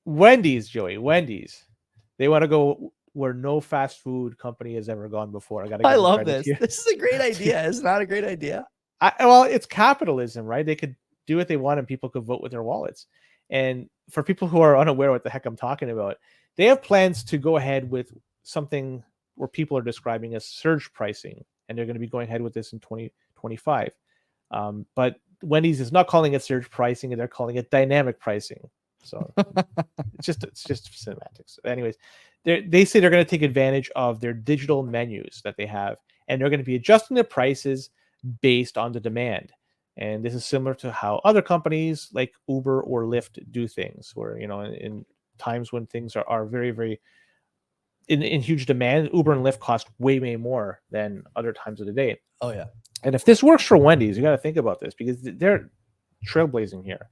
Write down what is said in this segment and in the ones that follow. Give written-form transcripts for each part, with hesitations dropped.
Wendy's, Joey. Wendy's. They want to go where no fast food company has ever gone before. I got to I give them love credit this. here. This is a great idea. It's not a great idea. Well, it's capitalism, right? They could do what they want and people could vote with their wallets. And for people who are unaware what the heck I'm talking about, they have plans to go ahead with something where people are describing as surge pricing, and they're going to be going ahead with this in 2025. But Wendy's is not calling it surge pricing, and they're calling it dynamic pricing. So it's just semantics. Anyways, they say they're going to take advantage of their digital menus that they have, and they're going to be adjusting the prices based on the demand. And this is similar to how other companies like Uber or Lyft do things, where in times when things are very, very in huge demand, Uber and Lyft cost way more than other times of the day. Oh yeah. And if this works for Wendy's, you got to think about this, because they're trailblazing here.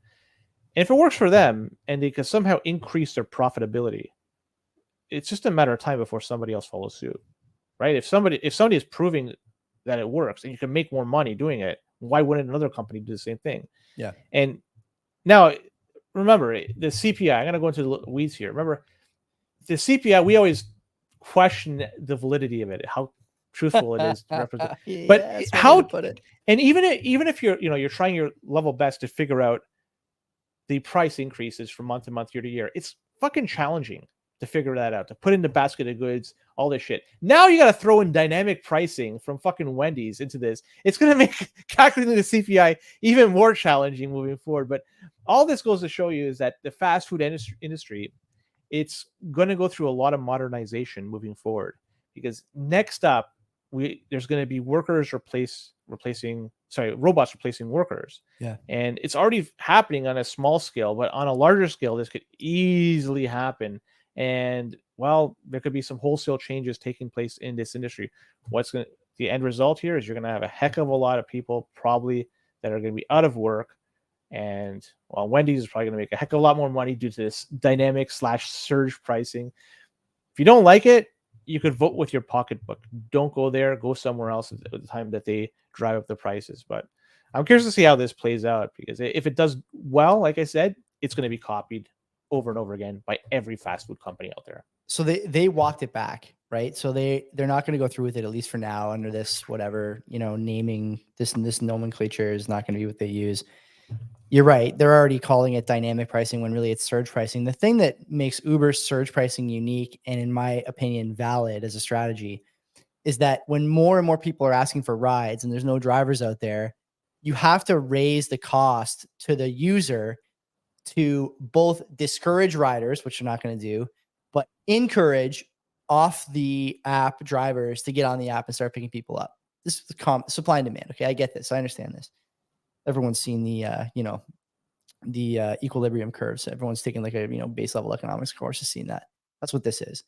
And if it works for them and they can somehow increase their profitability, it's just a matter of time before somebody else follows suit, right? If somebody is proving that it works and you can make more money doing it, why wouldn't another company do the same thing? Yeah. And now, remember, the CPI, I'm going to go into the weeds here. Remember, the CPI, we always question the validity of it, how truthful it is to represent. Yeah, but that's one way how to put it. And even if you're trying your level best to figure out the price increases from month to month, year to year, it's fucking challenging to figure that out, to put in the basket of goods, all this shit. Now you got to throw in dynamic pricing from fucking Wendy's into this. It's going to make calculating the CPI even more challenging moving forward. But all this goes to show you is that the fast food industry, it's going to go through a lot of modernization moving forward, because next up, there's going to be robots replacing workers. Yeah. And it's already happening on a small scale, but on a larger scale, this could easily happen. And well, there could be some wholesale changes taking place in this industry. The end result here is you're going to have a heck of a lot of people probably that are going to be out of work. And well, Wendy's is probably going to make a heck of a lot more money due to this dynamic / surge pricing. If you don't like it, you could vote with your pocketbook. Don't go there. Go somewhere else at the time that they drive up the prices. But I'm curious to see how this plays out, because if it does well, like I said, it's going to be copied over and over again by every fast food company out there. So they walked it back, right? So they're not going to go through with it, at least for now, under this whatever, naming this nomenclature is not going to be what they use. You're right. They're already calling it dynamic pricing when really it's surge pricing. The thing that makes Uber's surge pricing unique and, in my opinion, valid as a strategy is that when more and more people are asking for rides and there's no drivers out there, you have to raise the cost to the user to both discourage riders, which you're not going to do, but encourage off the app drivers to get on the app and start picking people up. This is the supply and demand. Okay, I get this. I understand this. Everyone's seen the equilibrium curves. Everyone's taken like a base level economics course has seen that. That's what this is.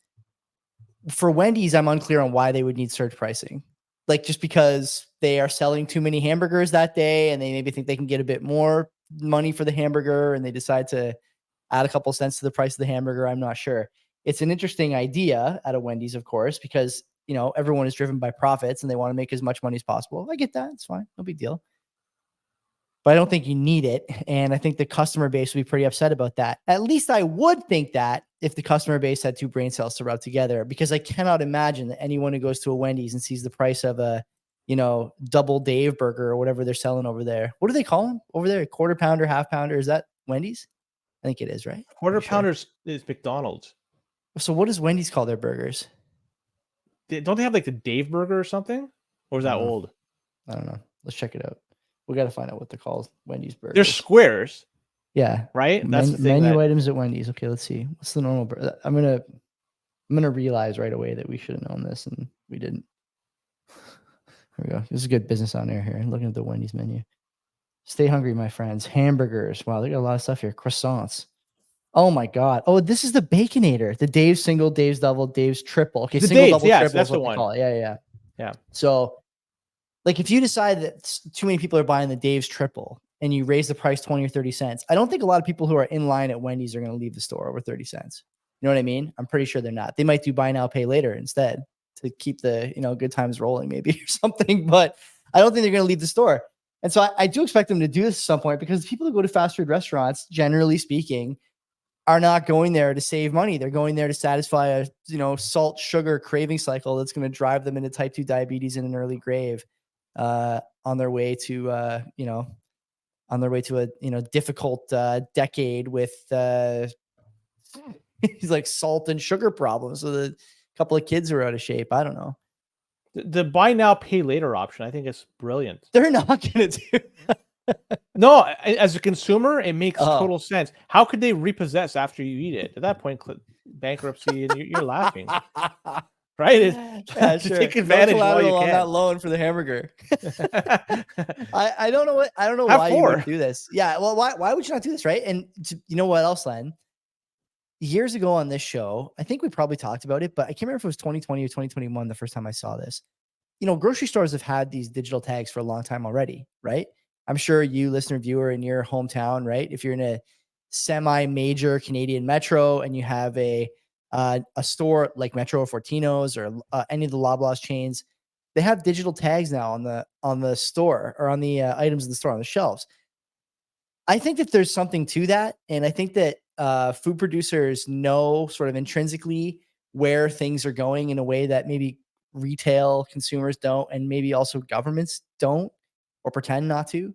For Wendy's, I'm unclear on why they would need surge pricing. Like, just because they are selling too many hamburgers that day and they maybe think they can get a bit more money for the hamburger and they decide to add a couple cents to the price of the hamburger. I'm not sure. It's an interesting idea at a Wendy's, of course, because everyone is driven by profits and they want to make as much money as possible. I get that. It's fine. No big deal. But I don't think you need it. And I think the customer base would be pretty upset about that. At least I would think that if the customer base had two brain cells to rub together, because I cannot imagine that anyone who goes to a Wendy's and sees the price of a, double Dave burger or whatever they're selling over there. What do they call them over there? Quarter pounder, half pounder. Is that Wendy's? I think it is, right? Quarter pounders is McDonald's. So what does Wendy's call their burgers? Don't they have like the Dave burger or something? Or is that old? I don't know. Let's check it out. We got to find out what they call Wendy's burgers. They're squares. Yeah. Right? That's the thing. Menu items at Wendy's. Okay, let's see. What's the normal burger? I'm gonna realize right away that we should have known this and we didn't. Here we go. This is good business on air here. Looking at the Wendy's menu. Stay hungry, my friends. Hamburgers. Wow, they got a lot of stuff here. Croissants. Oh my God. Oh, this is the Baconator. The Dave's single, Dave's double, Dave's triple. Okay, the single, Dave's, double, yes, triple. That's is what the one. they call it. Yeah. So, like, if you decide that too many people are buying the Dave's triple and you raise the price 20 or 30 cents, I don't think a lot of people who are in line at Wendy's are going to leave the store over 30 cents. You know what I mean? I'm pretty sure they're not. They might do buy now, pay later instead to keep the, good times rolling maybe or something, but I don't think they're going to leave the store. And so I do expect them to do this at some point, because people who go to fast food restaurants, generally speaking, are not going there to save money. They're going there to satisfy a salt sugar craving cycle that's going to drive them into type 2 diabetes in an early grave, on their way to a difficult decade with he's like salt and sugar problems with a couple of kids who are out of shape. I don't know. The buy now, pay later option, I think, is brilliant. They're not going to do that. No, as a consumer, it makes total sense. How could they repossess after you eat it? At that point, bankruptcy, and you're laughing, right? Yeah, sure. Take advantage while you on can. that loan for the hamburger. I don't know why you would do this. Yeah, well, why would you not do this, right? And you know what else, Len? Years ago on this show, I think we probably talked about it, but I can't remember if it was 2020 or 2021 the first time I saw this. Grocery stores have had these digital tags for a long time already, right? I'm sure you, listener, viewer, in your hometown, right? If you're in a semi-major Canadian metro and you have a store like Metro or Fortino's or any of the Loblaws chains, they have digital tags now on the store, or on the items in the store on the shelves. I think that there's something to that, and I think that food producers know sort of intrinsically where things are going in a way that maybe retail consumers don't, and maybe also governments don't, or pretend not to.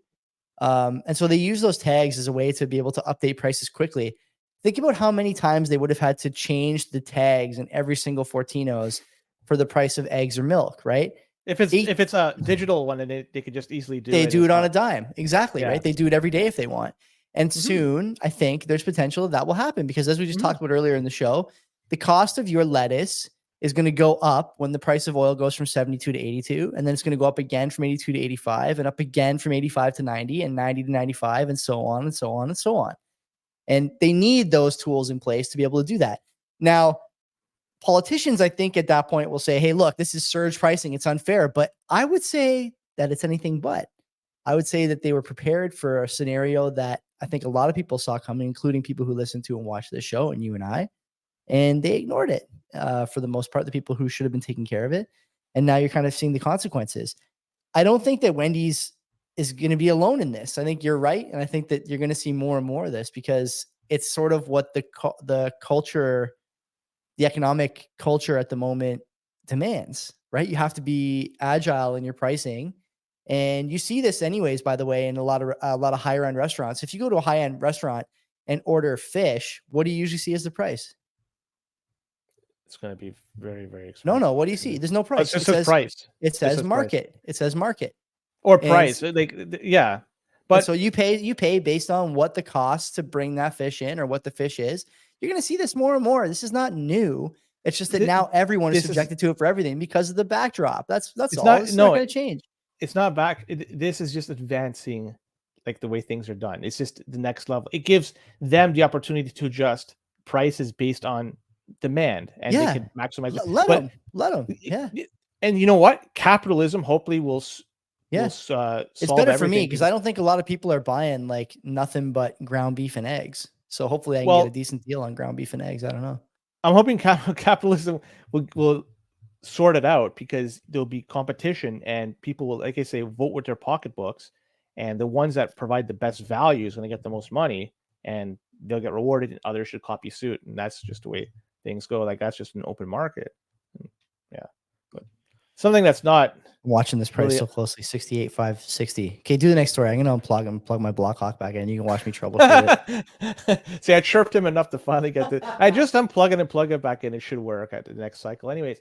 And so they use those tags as a way to be able to update prices quickly. Think about how many times they would have had to change the tags in every single Fortino's for the price of eggs or milk, right? If it's a digital one, then they could just easily do it. They do it on a dime. Exactly, Yeah. right? They do it every day if they want. And soon, I think there's potential that will happen, because as we just talked about earlier in the show, the cost of your lettuce is going to go up when the price of oil goes from 72 to 82. And then it's going to go up again from 82 to 85, and up again from 85 to 90, and 90 to 95, and so on and so on and so on. And they need those tools in place to be able to do that. Now, politicians, I think at that point will say, hey, look, this is surge pricing. It's unfair. But I would say that it's anything but. I would say that they were prepared for a scenario that I think a lot of people saw coming, including people who listen to and watch this show, and you and I, and they ignored it for the most part, the people who should have been taking care of it. And now you're kind of seeing the consequences. I don't think that Wendy's is going to be alone in this. I think you're right. And I think that you're going to see more and more of this, because it's sort of what the culture, the economic culture at the moment demands, right? You have to be agile in your pricing. And you see this anyways, by the way, in a lot of higher end restaurants. If you go to a high end restaurant and order fish, what do you usually see as the price? It's going to be very, very expensive. No. What do you see? There's no price. It says price. It says market. It says market or price. Yeah. But so you pay based on what the cost to bring that fish in, or what the fish is. You're going to see this more and more. This is not new. It's just that now everyone is subjected to it for everything because of the backdrop. That's all. It's not going to change. It's not back. This is just advancing, like, the way things are done. It's just the next level. It gives them the opportunity to adjust prices based on demand, and they can maximize it. Let them. Yeah. And you know what? Capitalism hopefully will it's better for me, because I don't think a lot of people are buying like nothing but ground beef and eggs. So hopefully I can get a decent deal on ground beef and eggs. I don't know. I'm hoping capitalism will sort it out, because there'll be competition, and people will, like I say, vote with their pocketbooks, and the ones that provide the best value is going to get the most money, and they'll get rewarded, and others should copy suit. And that's just the way things go. Like, that's just an open market. Yeah. But something that's not... I'm watching this price so closely. 68,560. Okay, do the next story. I'm going to unplug and plug my block clock back in. You can watch me troubleshoot it. See, I chirped him enough to finally get I just unplug it and plug it back in. It should work at the next cycle. Anyways,